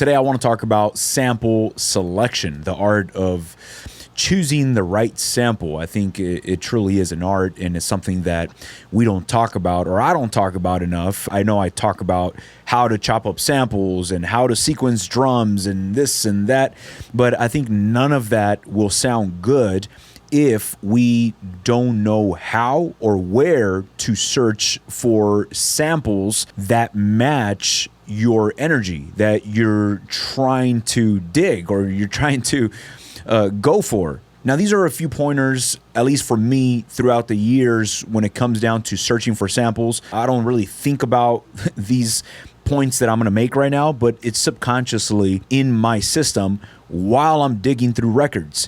Today I want to talk about sample selection, the art of choosing the right sample. I think it truly is an art, and it's something that we don't talk about, or I don't talk about enough. I know I talk about how to chop up samples and how to sequence drums and this and that, but I think none of that will sound good if we don't know how or where to search for samples that match your energy that you're trying to dig or you're trying to go for. Now, these are a few pointers, at least for me, throughout the years when it comes down to searching for samples. I don't really think about these points that I'm going to make right now, but it's subconsciously in my system while I'm digging through records.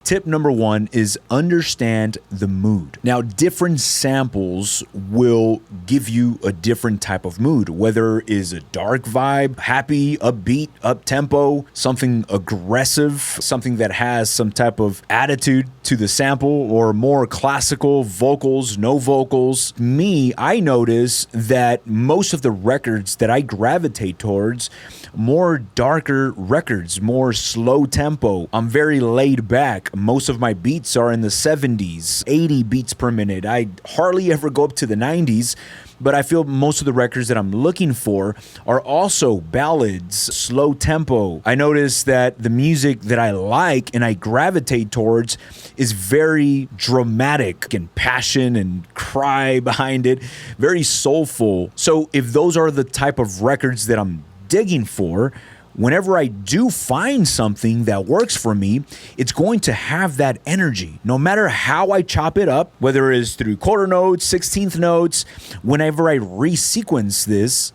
Tip number one is understand the mood. Now, different samples will give you a different type of mood, whether it is a dark vibe, happy, upbeat, up-tempo, something aggressive, something that has some type of attitude to the sample, or more classical vocals, no vocals. I notice that most of the records that I gravitate towards, more darker records, more slow tempo. I'm very laid back. Most of my beats are in the 70s, 80 beats per minute. I hardly ever go up to the 90s, but I feel most of the records that I'm looking for are also ballads, slow tempo. I notice that the music that I like and I gravitate towards is very dramatic and passion and cry behind it, very soulful. So if those are the type of records that I'm digging for, whenever I do find something that works for me, it's going to have that energy. No matter how I chop it up, whether it is through quarter notes, 16th notes, whenever I resequence this,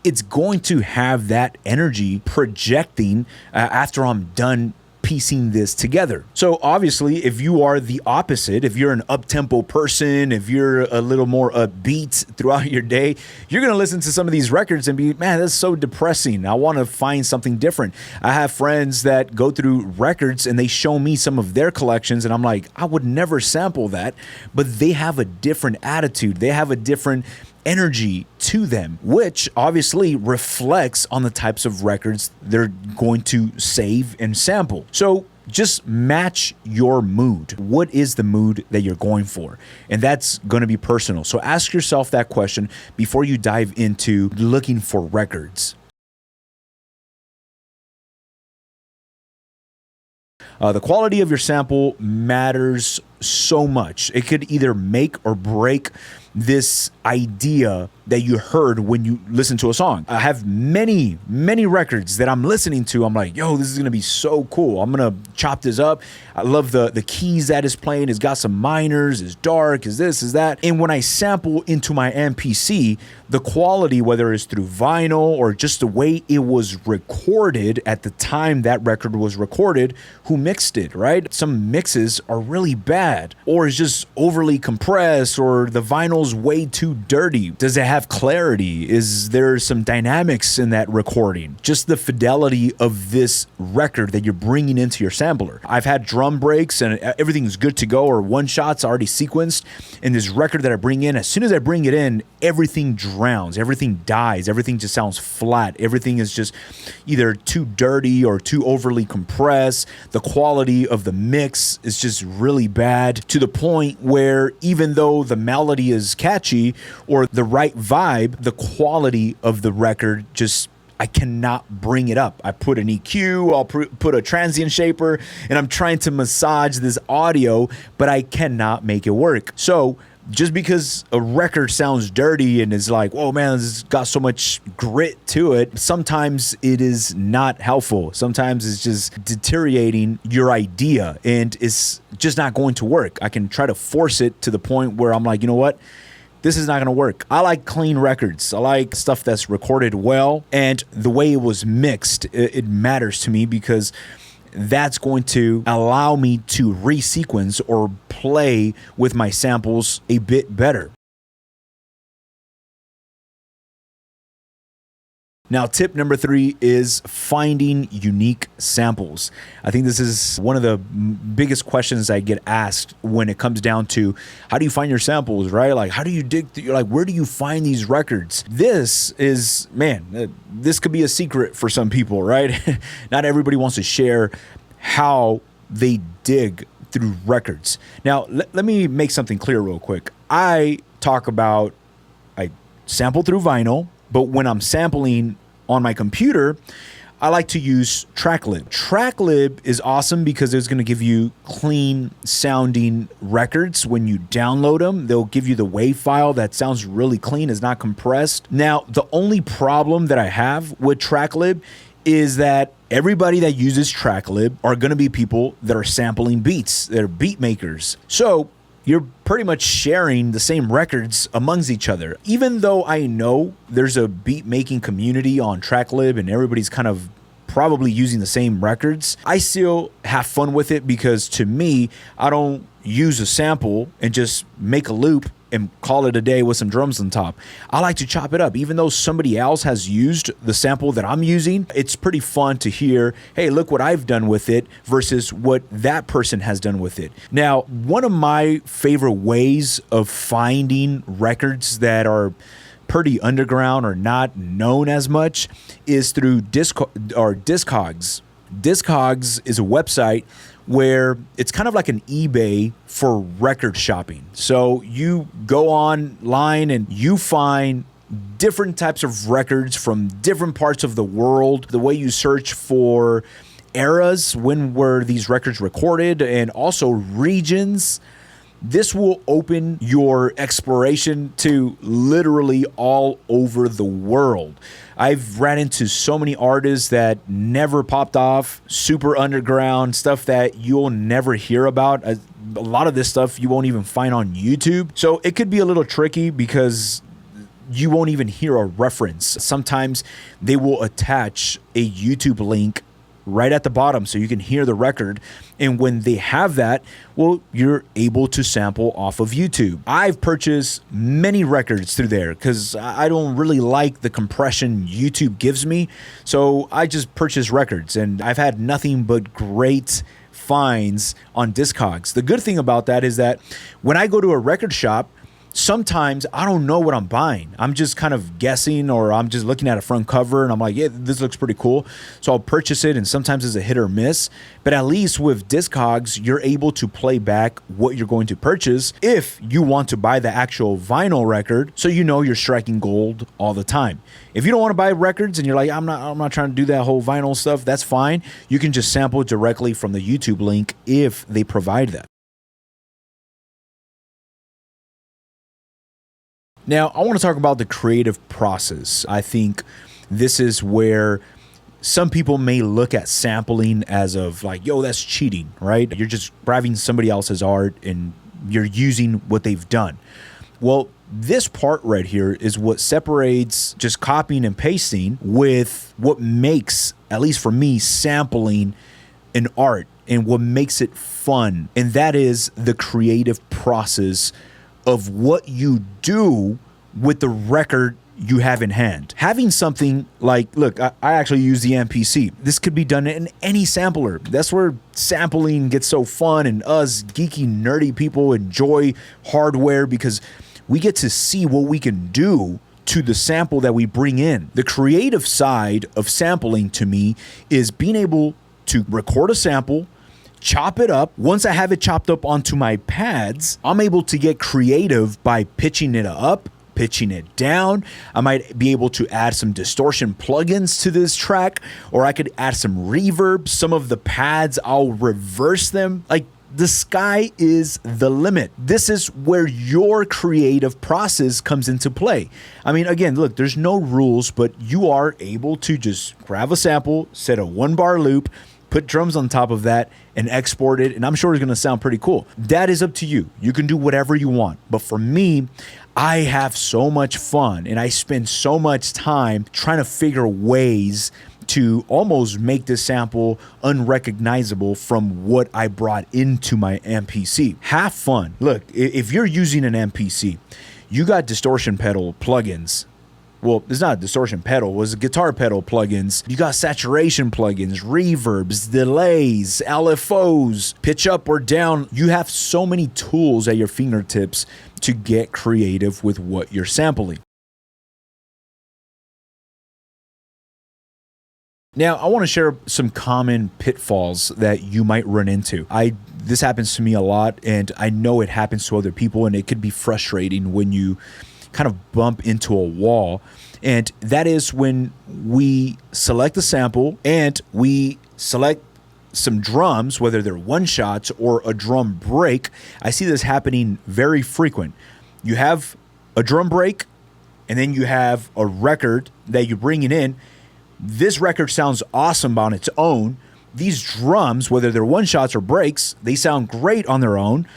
it's going to have that energy projecting after I'm done piecing this together. So obviously, if you are the opposite, if you're an up-tempo person, if you're a little more upbeat throughout your day, you're going to listen to some of these records and be, man, that's so depressing. I want to find something different. I have friends that go through records and they show me some of their collections and I'm like, I would never sample that, but they have a different attitude. They have a different energy to them, which obviously reflects on the types of records they're going to save and sample. So just match your mood. What is the mood that you're going for? And that's going to be personal. So ask yourself that question before you dive into looking for records. The quality of your sample matters so much. It could either make or break this idea that you heard when you listen to a song. I have many records that I'm listening to. I'm like, yo, this is gonna be so cool. I'm gonna chop this up. I love the keys that is playing. It's got some minors, it's dark, is this, is that. And when I sample into my MPC, the quality, whether it's through vinyl or just the way it was recorded at the time that record was recorded, who mixed it, right? Some mixes are really bad, or it's just overly compressed, or the vinyl's way too dirty. Does it have clarity? Is there some dynamics in that recording? Just the fidelity of this record that you're bringing into your sampler. I've had drum breaks and everything's good to go, or one shot's already sequenced, and this record that I bring in, as soon as I bring it in, everything drowns, everything dies, everything just sounds flat. Everything is just either too dirty or too overly compressed. The quality of the mix is just really bad, to the point where even though the melody is catchy or the right vibe, the quality of the record just, I cannot bring it up. I put an EQ, I'll put a transient shaper, and I'm trying to massage this audio, but I cannot make it work. So just because a record sounds dirty and is like, oh man, this has got so much grit to it, sometimes it is not helpful. Sometimes it's just deteriorating your idea and it's just not going to work. I can try to force it to the point where I'm like, you know what? This is not going to work. I like clean records. I like stuff that's recorded well, and the way it was mixed, it matters to me, because that's going to allow me to resequence or play with my samples a bit better. Now, tip number 3 is finding unique samples. I think this is one of the biggest questions I get asked when it comes down to how do you find your samples, right? Like, how do you dig through, like, where do you find these records? This is, man, this could be a secret for some people, right? Not everybody wants to share how they dig through records. Now, let me make something clear real quick. I talk about, I sample through vinyl, but when I'm sampling on my computer, I like to use TrackLib. TrackLib is awesome because it's going to give you clean sounding records. When you download them, they'll give you the WAV file that sounds really clean, is not compressed. Now, the only problem that I have with TrackLib is that everybody that uses TrackLib are going to be people that are sampling beats, that are beat makers. So you're pretty much sharing the same records amongst each other. Even though I know there's a beat making community on TrackLib and everybody's kind of probably using the same records, I still have fun with it because to me, I don't use a sample and just make a loop and call it a day with some drums on top. I like to chop it up. Even though somebody else has used the sample that I'm using, it's pretty fun to hear, hey, look what I've done with it versus what that person has done with it. Now, one of my favorite ways of finding records that are pretty underground or not known as much is through Discogs. Discogs is a website where it's kind of like an eBay for record shopping. So you go online and you find different types of records from different parts of the world. The way you search for eras, when were these records recorded, and also regions. This will open your exploration to literally all over the world. I've ran into so many artists that never popped off, super underground, stuff that you'll never hear about. A lot of this stuff you won't even find on YouTube. So it could be a little tricky because you won't even hear a reference. Sometimes they will attach a YouTube link right at the bottom so you can hear the record. And when they have that, well, you're able to sample off of YouTube. I've purchased many records through there because I don't really like the compression YouTube gives me. So I just purchase records and I've had nothing but great finds on Discogs. The good thing about that is that when I go to a record shop, sometimes I don't know what I'm buying. I'm just kind of guessing, or I'm just looking at a front cover and I'm like, yeah, this looks pretty cool. So I'll purchase it, and sometimes it's a hit or miss. But at least with Discogs, you're able to play back what you're going to purchase if you want to buy the actual vinyl record, so you know you're striking gold all the time. If you don't want to buy records and you're like, I'm not trying to do that whole vinyl stuff, that's fine. You can just sample directly from the YouTube link if they provide that. Now, I want to talk about the creative process. I think this is where some people may look at sampling as of like, yo, that's cheating, right? You're just grabbing somebody else's art and you're using what they've done. Well, this part right here is what separates just copying and pasting with what makes, at least for me, sampling an art and what makes it fun. And that is the creative process of what you do with the record you have in hand. Having something like, look, I actually use the MPC. This could be done in any sampler. That's where sampling gets so fun, and us geeky, nerdy people enjoy hardware because we get to see what we can do to the sample that we bring in. The creative side of sampling to me is being able to record a sample, chop it up. Once I have it chopped up onto my pads, I'm able to get creative by pitching it up, pitching it down. I might be able to add some distortion plugins to this track, or I could add some reverb. Some of the pads, I'll reverse them. Like, the sky is the limit. This is where your creative process comes into play. I mean, again, look, there's no rules, but you are able to just grab a sample, set a 1-bar loop, put drums on top of that, and export it, and I'm sure it's going to sound pretty cool. That is up to you. You can do whatever you want. But for me, I have so much fun, and I spend so much time trying to figure ways to almost make this sample unrecognizable from what I brought into my MPC. Have fun. Look, if you're using an MPC, you got distortion pedal plugins well, it's not a distortion pedal, it was a guitar pedal plugins. You got saturation plugins, reverbs, delays, LFOs, pitch up or down. You have so many tools at your fingertips to get creative with what you're sampling. Now, I want to share some common pitfalls that you might run into. This happens to me a lot, and I know it happens to other people, and it could be frustrating when you kind of bump into a wall. And that is when we select a sample and we select some drums, whether they're one shots or a drum break. I see this happening very frequent. You have a drum break, and then you have a record that you're bringing in. This record sounds awesome on its own. These drums, whether they're one shots or breaks, they sound great on their own.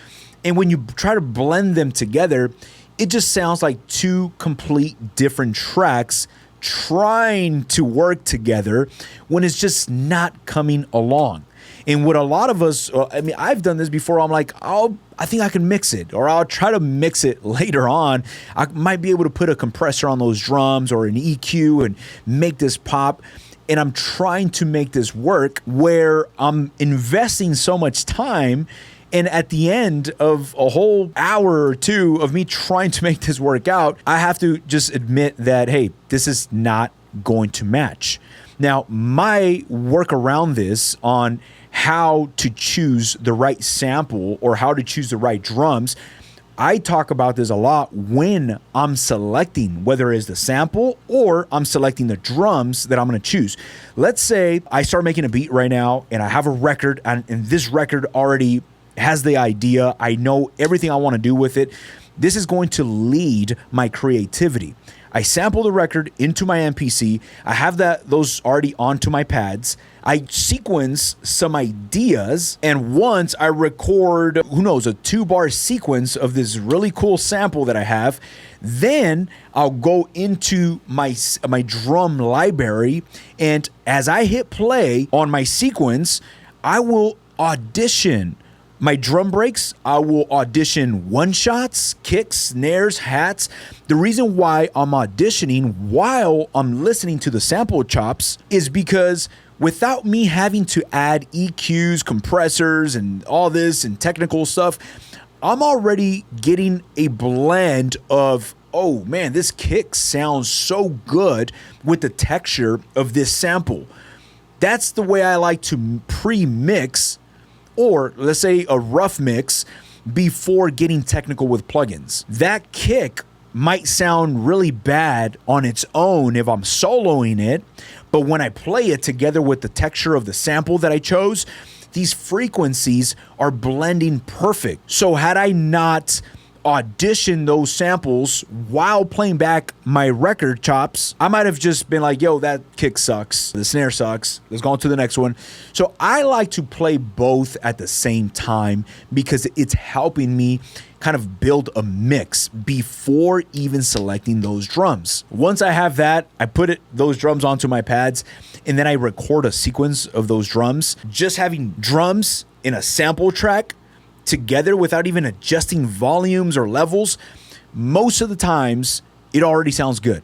And when you try to blend them together, it just sounds like two complete different tracks trying to work together when it's just not coming along. And what a lot of us, I mean, I've done this before. I'm like, I think I can mix it, or I'll try to mix it later on. I might be able to put a compressor on those drums or an EQ and make this pop. And I'm trying to make this work where I'm investing so much time. And at the end of a whole hour or two of me trying to make this work out, I have to just admit that, hey, this is not going to match. Now, my work around this on how to choose the right sample or how to choose the right drums, I talk about this a lot when I'm selecting whether it's the sample or I'm selecting the drums that I'm going to choose. Let's say I start making a beat right now and I have a record, and this record already has the idea. I know everything I want to do with it. This is going to lead my creativity. I sample the record into my MPC. I have those already onto my pads. I sequence some ideas, and once I record, a 2-bar sequence of this really cool sample that I have, then I'll go into my drum library, and as I hit play on my sequence, I will audition my drum breaks. I will audition one-shots, kicks, snares, hats. The reason why I'm auditioning while I'm listening to the sample chops is because without me having to add EQs, compressors, and all this and technical stuff, I'm already getting a blend of, oh man, this kick sounds so good with the texture of this sample. That's the way I like to pre-mix, or let's say a rough mix, before getting technical with plugins. That kick might sound really bad on its own if I'm soloing it, but when I play it together with the texture of the sample that I chose, these frequencies are blending perfect. So had I not audition those samples while playing back my record chops, I might have just been like, yo, that kick sucks, the snare sucks, let's go on to the next one. So I like to play both at the same time because it's helping me kind of build a mix before even selecting those drums. Once I have that, I put those drums onto my pads, and then I record a sequence of those drums. Just having drums in a sample track together without even adjusting volumes or levels, most of the times it already sounds good.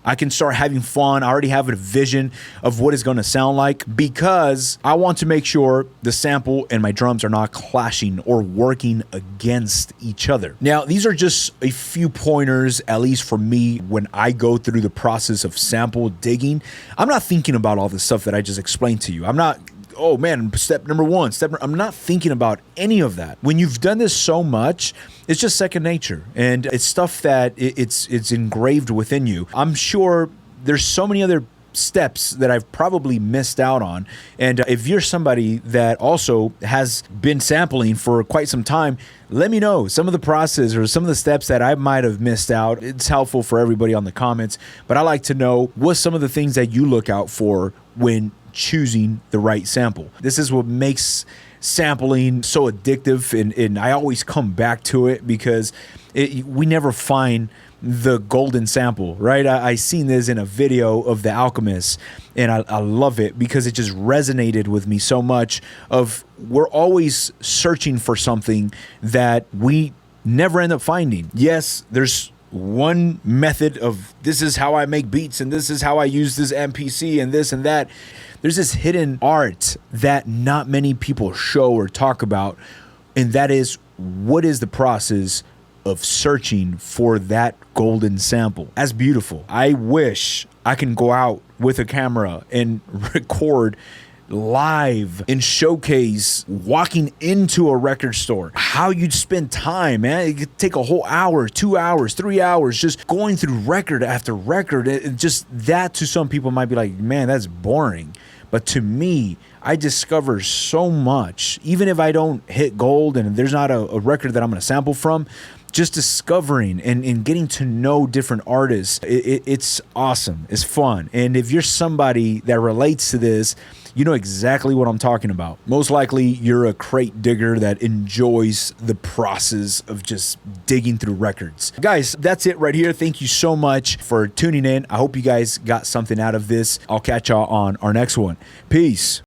I can start having fun. I already have a vision of what it's going to sound like because I want to make sure the sample and my drums are not clashing or working against each other. Now, these are just a few pointers, at least for me, when I go through the process of sample digging. I'm not thinking about all the stuff that I just explained to you. I'm not, oh man, step number one, I'm not thinking about any of that. When you've done this so much, it's just second nature, and it's stuff that it's engraved within you. I'm sure there's so many other steps that I've probably missed out on. And if you're somebody that also has been sampling for quite some time, let me know some of the process or some of the steps that I might have missed out. It's helpful for everybody on the comments, but I like to know what's some of the things that you look out for when choosing the right sample. This is what makes sampling so addictive, and I always come back to it because we never find the golden sample, right? I seen this in a video of The Alchemist, and I love it because it just resonated with me so much. Of we're always searching for something that we never end up finding. Yes, there's one method of this is how I make beats and this is how I use this MPC and this and that. There's this hidden art that not many people show or talk about, and that is, what is the process of searching for that golden sample? That's beautiful. I wish I can go out with a camera and record live and showcase walking into a record store, how you'd spend time, man. It could take a whole hour, 2 hours, 3 hours just going through record after record. And just that, to some people, might be like, man, that's boring. But to me, I discover so much, even if I don't hit gold and there's not a record that I'm going to sample from. Just discovering and getting to know different artists, it's awesome. It's fun. And if you're somebody that relates to this, you know exactly what I'm talking about. Most likely you're a crate digger that enjoys the process of just digging through records. Guys, that's it right here. Thank you so much for tuning in. I hope you guys got something out of this. I'll catch y'all on our next one. Peace.